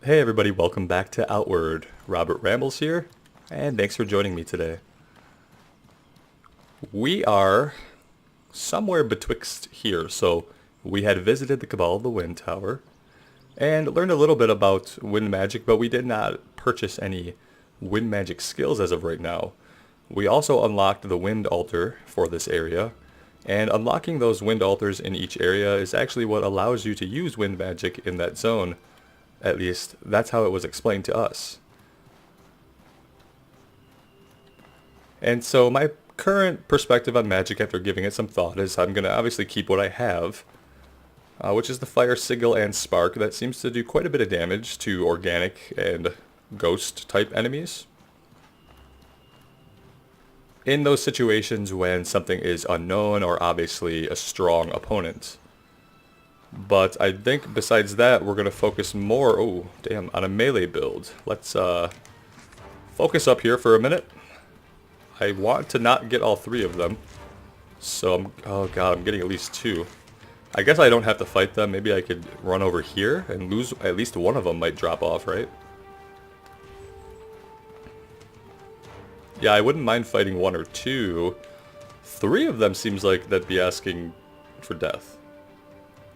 Hey everybody, welcome back to Outward. Robert Rambles here, and thanks for joining me today. We are somewhere betwixt here, so we had visited the Cabal of the Wind Tower, and learned a little bit about wind magic, but we did not purchase any wind magic skills as of right now. We also unlocked the Wind Altar for this area, and unlocking those wind altars in each area is actually what allows you to use wind magic in that zone. At least, that's how it was explained to us. And so my current perspective on magic after giving it some thought is I'm going to obviously keep what I have, which is the Fire Sigil and Spark that seems to do quite a bit of damage to organic and ghost type enemies. In those situations when something is unknown or obviously a strong opponent. But I think besides that, we're going to focus more, on a melee build. Let's focus up here for a minute. I want to not get all three of them. So, oh god, I'm getting at least two. I guess I don't have to fight them. Maybe I could run over here and lose, at least one of them might drop off, right? Yeah, I wouldn't mind fighting one or two. Three of them seems like that'd be asking for death.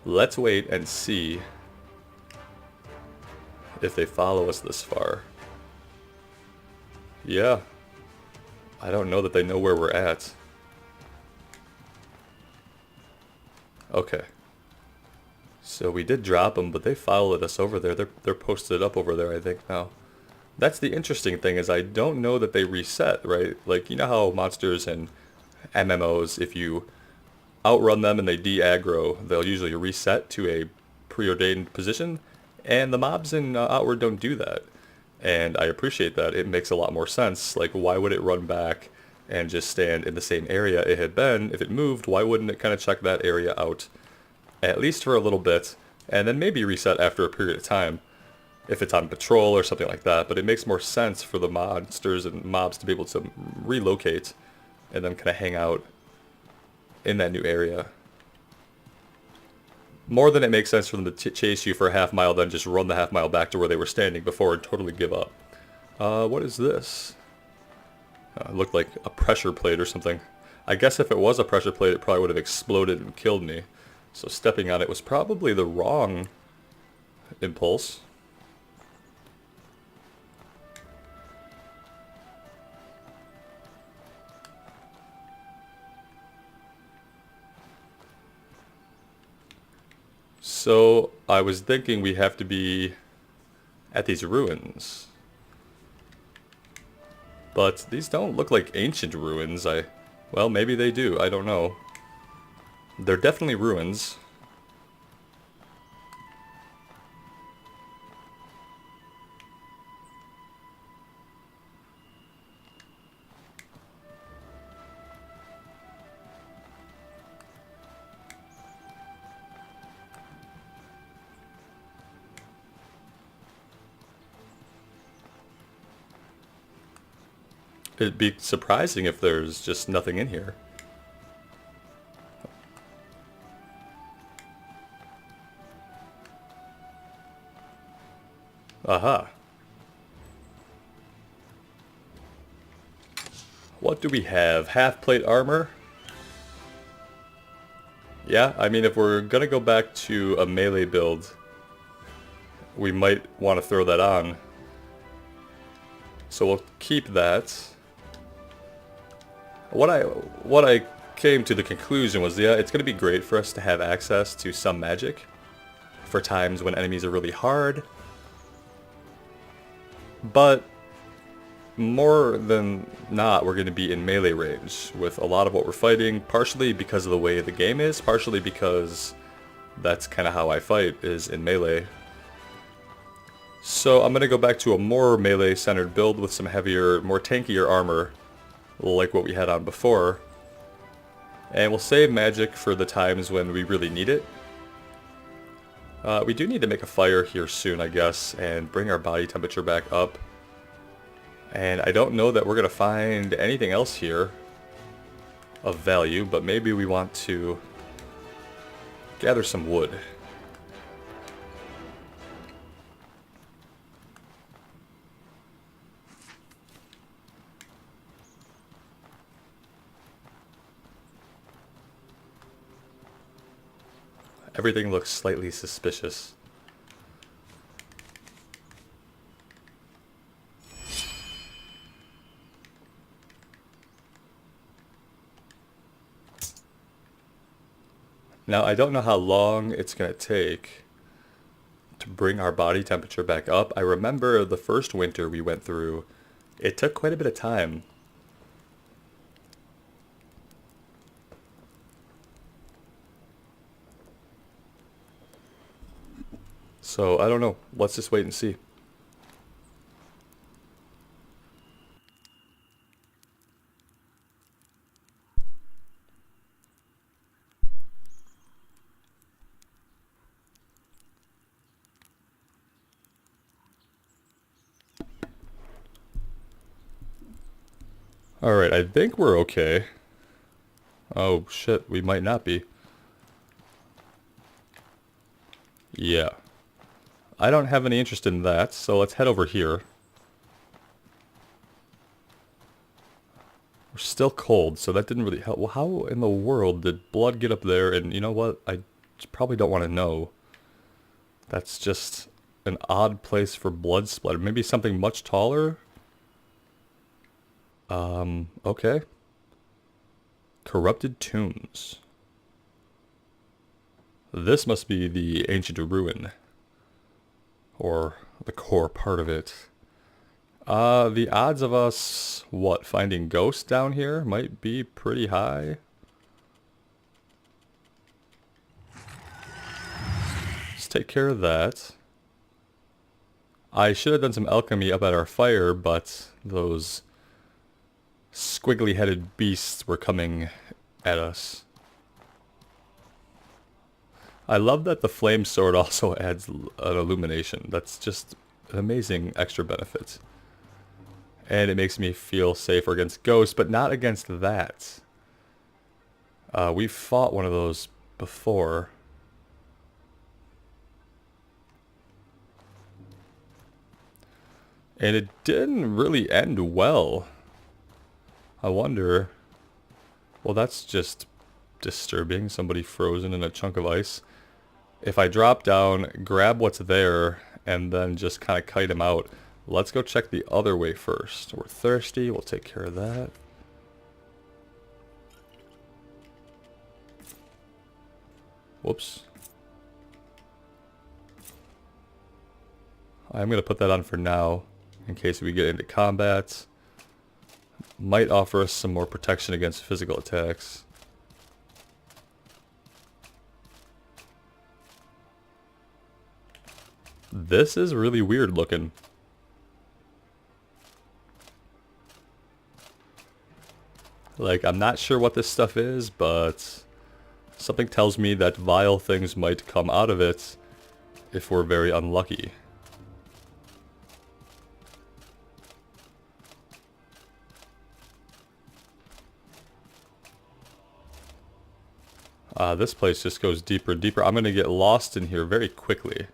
Let's wait and see if they follow us this far. Yeah. I don't know that they know where we're at. Okay. So we did drop them, but they followed us over there. They're posted up over there, I think, now. That's the interesting thing, is I don't know that they reset, right? Like, you know how monsters and MMOs, if you outrun them and they de-aggro, they'll usually reset to a preordained position, and the mobs in Outward don't do that. And I appreciate that. It makes a lot more sense. Like, why would it run back and just stand in the same area it had been? If it moved, why wouldn't it kind of check that area out, at least for a little bit, and then maybe reset after a period of time, if it's on patrol or something like that. But it makes more sense for the monsters and mobs to be able to relocate and then kind of hang out in that new area. More than it makes sense for them to chase you for a half mile, then just run the half mile back to where they were standing before and totally give up. What is this? It looked like a pressure plate or something. I guess if it was a pressure plate, it probably would have exploded and killed me. So stepping on it was probably the wrong impulse. So I was thinking we have to be at these ruins. But these don't look like ancient ruins. Well, maybe they do. I don't know. They're definitely ruins. It'd be surprising if there's just nothing in here. Aha. What do we have? Half plate armor? Yeah, I mean, if we're gonna go back to a melee build, we might want to throw that on. So we'll keep that. What I came to the conclusion was, yeah, it's going to be great for us to have access to some magic for times when enemies are really hard. But more than not, we're going to be in melee range with a lot of what we're fighting, partially because of the way the game is, partially because that's kind of how I fight, is in melee. So I'm going to go back to a more melee-centered build with some heavier, more tankier armor, like what we had on before. And we'll save magic for the times when we really need it. We do need to make a fire here soon, I guess, and bring our body temperature back up. And I don't know that we're going to find anything else here of value, but maybe we want to gather some wood. Everything looks slightly suspicious. Now, I don't know how long it's going to take to bring our body temperature back up. I remember the first winter we went through, it took quite a bit of time. So, I don't know. Let's just wait and see. Alright, I think we're okay. Oh shit, we might not be. Yeah. I don't have any interest in that, so let's head over here. We're still cold, so that didn't really help. Well, how in the world did blood get up there? And you know what? I probably don't want to know. That's just an odd place for blood splatter. Maybe something much taller? Okay. Corrupted tombs. This must be the ancient ruin. Or the core part of it. The odds of us, finding ghosts down here might be pretty high. Let's take care of that. I should have done some alchemy up at our fire, but those squiggly-headed beasts were coming at us. I love that the flame sword also adds an illumination. That's just an amazing extra benefit. And it makes me feel safer against ghosts, but not against that. We've fought one of those before. And it didn't really end well. I wonder... Well, that's just disturbing. Somebody frozen in a chunk of ice. If I drop down, grab what's there, and then just kind of kite him out. Let's go check the other way first. We're thirsty. We'll take care of that. Whoops. I'm going to put that on for now, in case we get into combat. Might offer us some more protection against physical attacks. This is really weird looking. Like, I'm not sure what this stuff is, but something tells me that vile things might come out of it if we're very unlucky. This place just goes deeper and deeper. I'm going to get lost in here very quickly.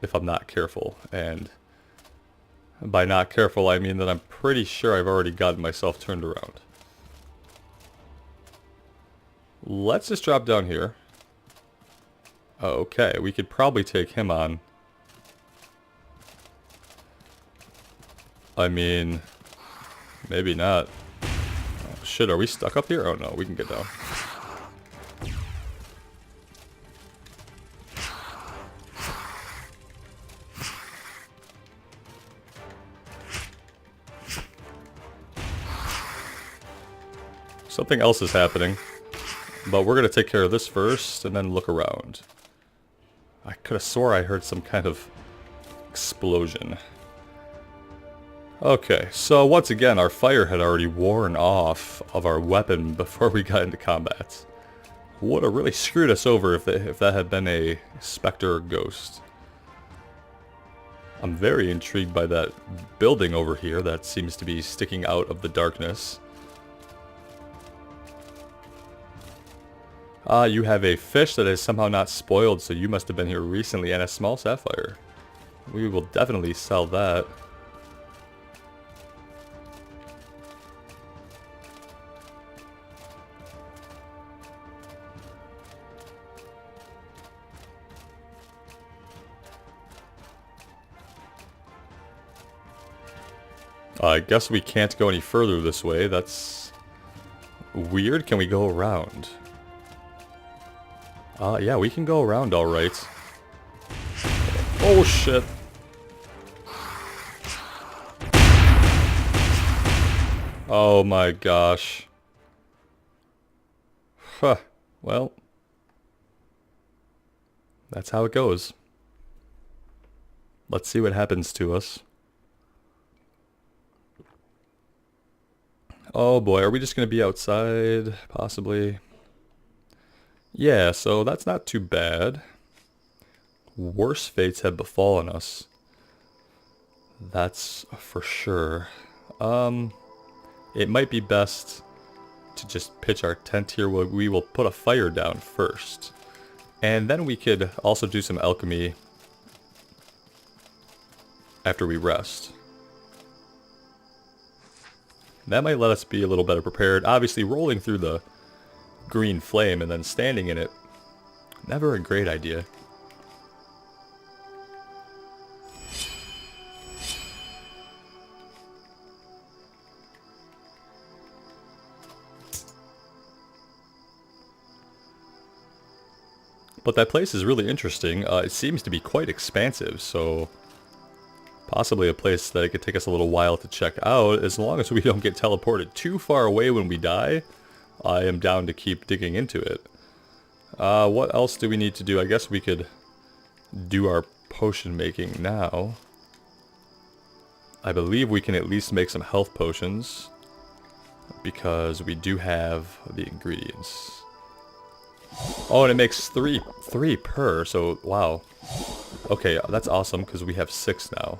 If I'm not careful. And by not careful, I mean that I'm pretty sure I've already gotten myself turned around. Let's just drop down here. Okay, we could probably take him on. I mean, maybe not. Oh, shit, are we stuck up here? Oh no, we can get down. Something else is happening. But we're going to take care of this first and then look around. I could have swore I heard some kind of explosion. Okay, so once again, our fire had already worn off of our weapon before we got into combat. Would have really screwed us over if that had been a specter or ghost. I'm very intrigued by that building over here that seems to be sticking out of the darkness. You have a fish that is somehow not spoiled, so you must have been here recently, and a small sapphire. We will definitely sell that. I guess we can't go any further this way. That's weird. Can we go around? Yeah, we can go around all right. Oh, shit. Oh my gosh. Huh. Well, that's how it goes. Let's see what happens to us. Oh boy, are we just gonna be outside? Possibly. Yeah, so that's not too bad. Worse fates have befallen us. That's for sure. It might be best to just pitch our tent here. We will put a fire down first. And then we could also do some alchemy after we rest. That might let us be a little better prepared. Obviously, rolling through the green flame and then standing in it, never a great idea. But that place is really interesting. It seems to be quite expansive, so possibly a place that it could take us a little while to check out. As long as we don't get teleported too far away when we die, I am down to keep digging into it. What else do we need to do? I guess we could do our potion making now. I believe we can at least make some health potions, because we do have the ingredients. Oh, and it makes three per, so wow. Okay, that's awesome, because we have 6 now.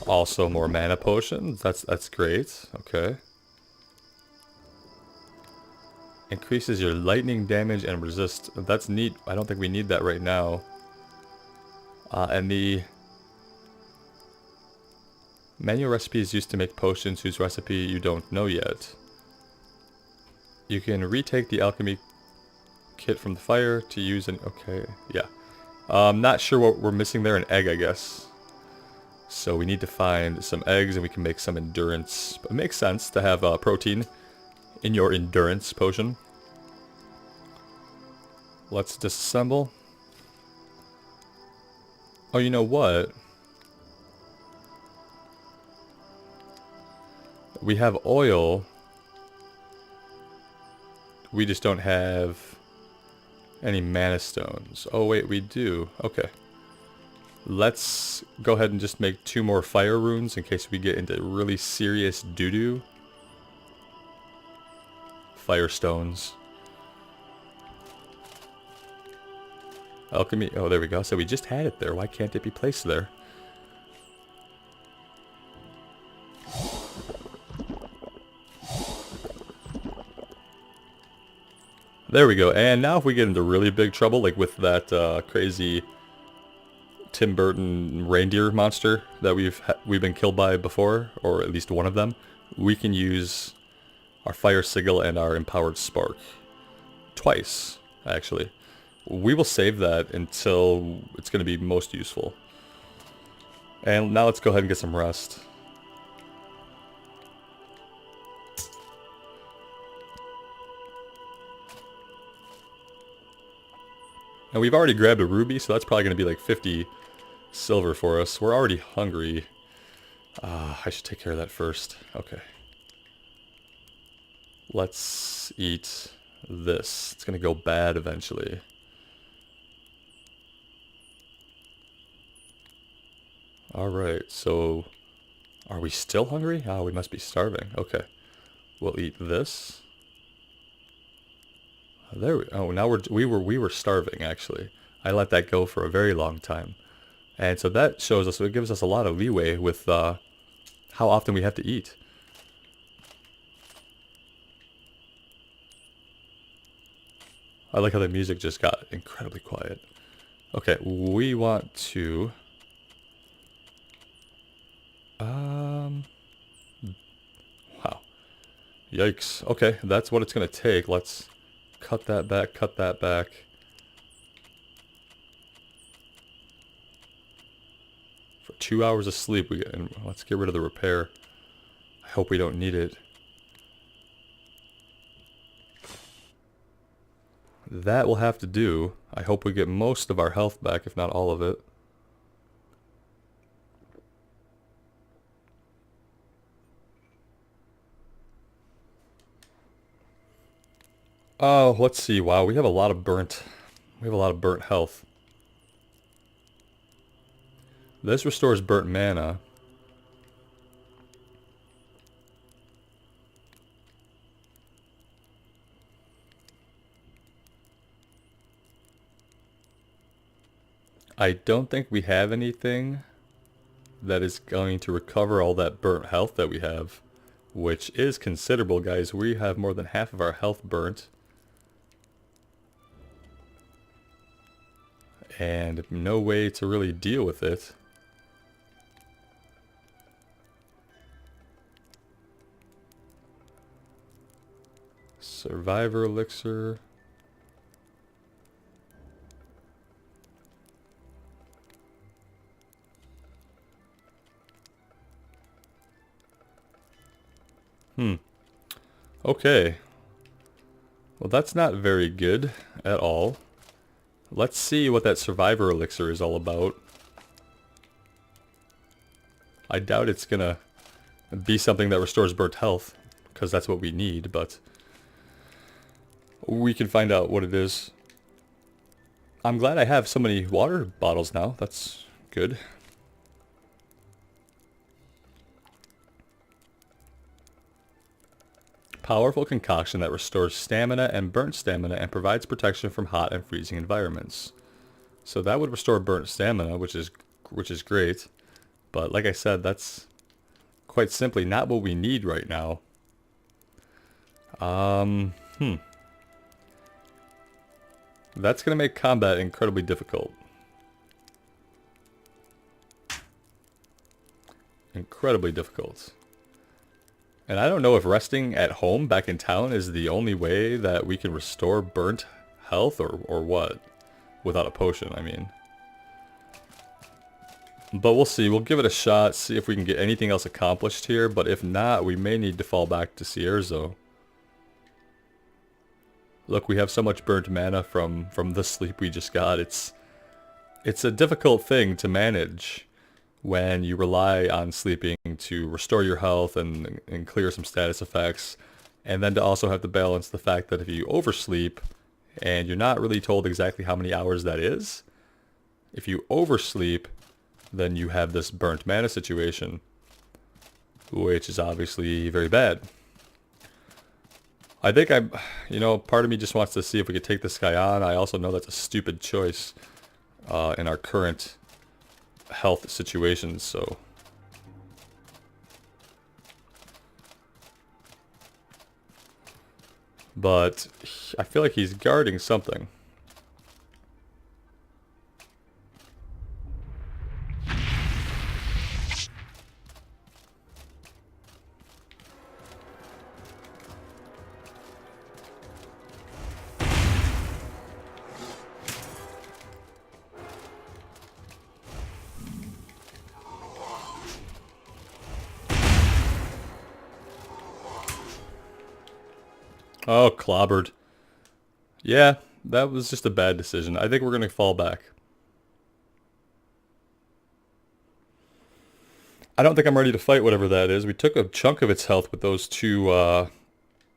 Also more mana potions, that's great, okay. Increases your lightning damage and resist, that's neat. I don't think we need that right now. And the manual recipe is used to make potions whose recipe you don't know yet. You can retake the alchemy kit from the fire to use an... Okay, yeah. Not sure what we're missing there. An egg, I guess. So we need to find some eggs and we can make some endurance. But it makes sense to have protein in your endurance potion. Let's disassemble. Oh, you know what? We have oil. We just don't have any mana stones. Oh wait, we do. Okay. Let's go ahead and just make 2 more fire runes in case we get into really serious doo-doo. Fire stones. Alchemy. Oh, there we go. So we just had it there. Why can't it be placed there? There we go. And now if we get into really big trouble, like with that crazy Tim Burton reindeer monster that we've been killed by before, or at least one of them, we can use our fire sigil and our empowered spark. Twice, actually. We will save that until it's going to be most useful. And now let's go ahead and get some rest. And we've already grabbed a ruby, so that's probably going to be like 50 silver for us. We're already hungry. I should take care of that first. Okay. Let's eat this. It's going to go bad eventually. Alright, so are we still hungry? Oh, we must be starving. Okay. We'll eat this. There we... Oh, now we were starving, actually. I let that go for a very long time. And so that shows us, it gives us a lot of leeway with how often we have to eat. I like how the music just got incredibly quiet. Okay, we want to... Wow. Yikes. Okay, that's what it's going to take. Let's cut that back, cut that back. For 2 hours of sleep. And let's get rid of the repair. I hope we don't need it. That will have to do. I hope we get most of our health back, if not all of it. Oh, let's see. Wow, we have a lot of burnt health. This restores burnt mana. I don't think we have anything that is going to recover all that burnt health that we have, which is considerable, guys. We have more than half of our health burnt. And no way to really deal with it. Survivor elixir. Okay. Well, that's not very good at all. Let's see what that survivor elixir is all about. I doubt it's gonna be something that restores burnt health, because that's what we need, but we can find out what it is. I'm glad I have so many water bottles now. That's good. Powerful concoction that restores stamina and burnt stamina and provides protection from hot and freezing environments. So that would restore burnt stamina, which is great. But like I said, that's quite simply not what we need right now. That's going to make combat incredibly difficult. Incredibly difficult. And I don't know if resting at home back in town is the only way that we can restore burnt health or what. Without a potion, I mean. But we'll see. We'll give it a shot, see if we can get anything else accomplished here. But if not, we may need to fall back to Cierzo. Look, we have so much burnt mana from the sleep we just got. It's a difficult thing to manage when you rely on sleeping to restore your health and clear some status effects, and then to also have to balance the fact that if you oversleep and you're not really told exactly how many hours that is, if you oversleep, then you have this burnt mana situation, which is obviously very bad. I think part of me just wants to see if we could take this guy on. I also know that's a stupid choice in our current health situations, so but I feel like he's guarding something. Oh, clobbered. Yeah, that was just a bad decision. I think we're going to fall back. I don't think I'm ready to fight whatever that is. We took a chunk of its health with those two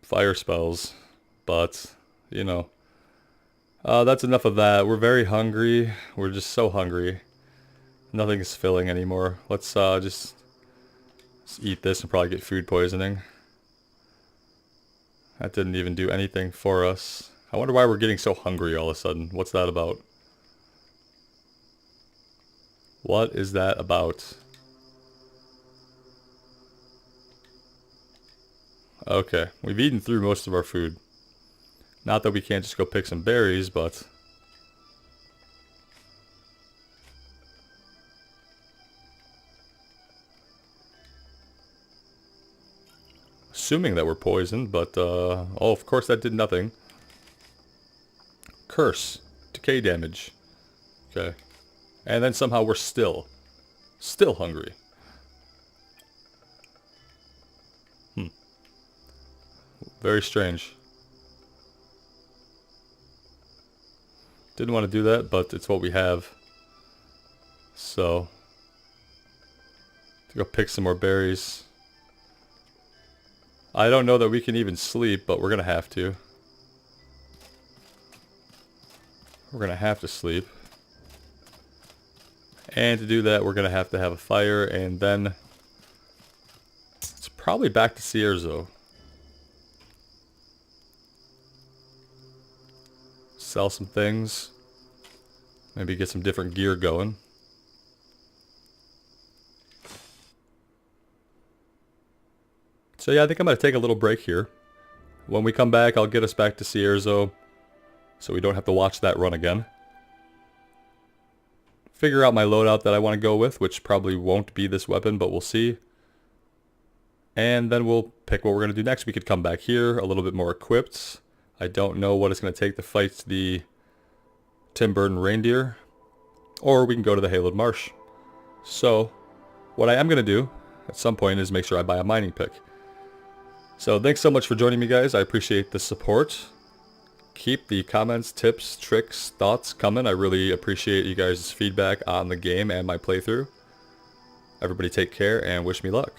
fire spells. But, that's enough of that. We're very hungry. We're just so hungry. Nothing's filling anymore. Let's just eat this and probably get food poisoning. That didn't even do anything for us. I wonder why we're getting so hungry all of a sudden. What's that about? What is that about? Okay, we've eaten through most of our food. Not that we can't just go pick some berries, but assuming that we're poisoned, but oh, of course that did nothing. Curse. Decay damage. Okay. And then somehow we're still. Still hungry. Very strange. Didn't want to do that, but it's what we have. So, to go pick some more berries. I don't know that we can even sleep, but we're gonna have to. We're gonna have to sleep. And to do that, we're gonna have a fire, and then it's probably back to Cierzo. Sell some things. Maybe get some different gear going. So yeah, I think I'm going to take a little break here. When we come back, I'll get us back to Cierzo, so we don't have to watch that run again. Figure out my loadout that I want to go with, which probably won't be this weapon, but we'll see. And then we'll pick what we're going to do next. We could come back here, a little bit more equipped. I don't know what it's going to take to fight the Tim Burton reindeer. Or we can go to the Haloed Marsh. So, what I am going to do at some point is make sure I buy a mining pick. So thanks so much for joining me, guys. I appreciate the support. Keep the comments, tips, tricks, thoughts coming. I really appreciate you guys' feedback on the game and my playthrough. Everybody take care and wish me luck.